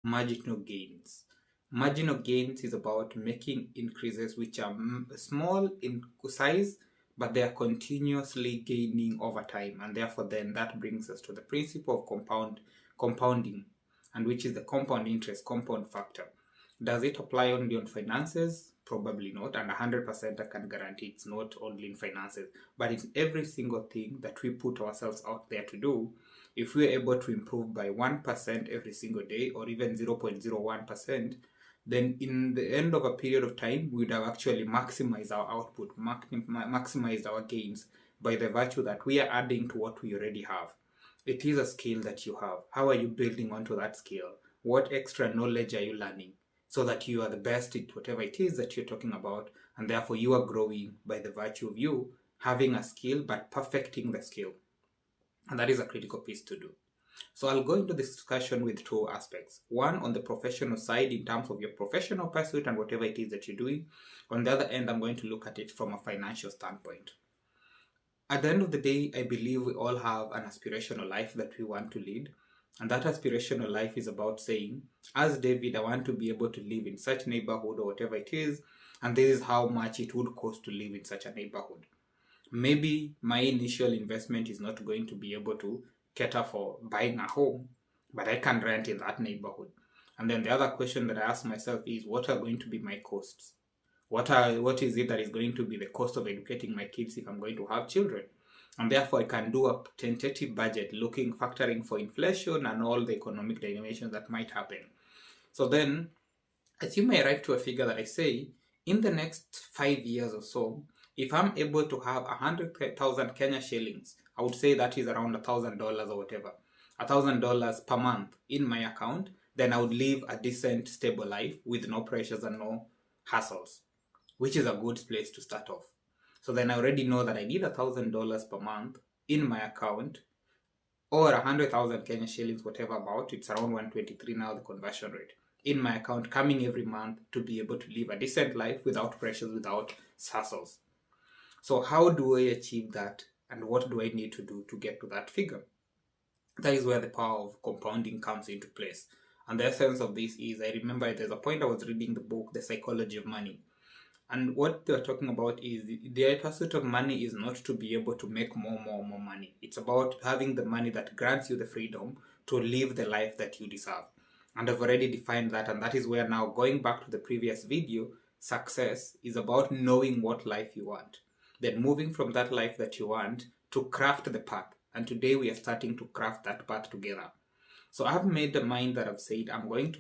Marginal gains. Marginal gains is about making increases which are small in size, but they are continuously gaining over time, and therefore then that brings us to the principle of compounding, and which is the compound interest, compound factor. Does it apply only on finances? Probably not, and 100% I can guarantee it's not only in finances, but it's every single thing that we put ourselves out there to do. If we're able to improve by 1% every single day, or even 0.01%, then in the end of a period of time, we'd have actually maximized our output, maximized our gains by the virtue that we are adding to what we already have. It is a skill that you have. How are you building onto that skill? What extra knowledge are you learning so that you are the best at whatever it is that you're talking about, and therefore you are growing by the virtue of you having a skill but perfecting the skill. And that is a critical piece to do. So I'll go into this discussion with two aspects. One, on the professional side in terms of your professional pursuit and whatever it is that you're doing. On the other end, I'm going to look at it from a financial standpoint. At the end of the day, I believe we all have an aspirational life that we want to lead. And that aspirational life is about saying, as David, I want to be able to live in such neighborhood or whatever it is, and this is how much it would cost to live in such a neighborhood. Maybe my initial investment is not going to be able to cater for buying a home, but I can rent in that neighborhood. And then the other question that I ask myself is, what are going to be my costs? What is it that is going to be the cost of educating my kids if I'm going to have children? And therefore I can do a tentative budget factoring for inflation and all the economic dynamics that might happen. So then, assume I arrive to a figure that I say, in the next 5 years or so, if I'm able to have 100,000 Kenya shillings, I would say that is around $1,000 or whatever, $1,000 per month in my account, then I would live a decent, stable life with no pressures and no hassles, which is a good place to start off. So then I already know that I need $1,000 per month in my account, or 100,000 Kenya shillings, whatever about, it's around 123 now, the conversion rate, in my account coming every month to be able to live a decent life without pressures, without hassles. So how do I achieve that, and what do I need to do to get to that figure? That is where the power of compounding comes into place. And the essence of this is, I remember there's a point I was reading the book, The Psychology of Money. And what they're talking about is the pursuit of money is not to be able to make more money. It's about having the money that grants you the freedom to live the life that you deserve. And I've already defined that, and that is where now, going back to the previous video, success is about knowing what life you want. Then moving from that life that you want to craft the path. And today we are starting to craft that path together. So I've made the mind that I've said I'm going to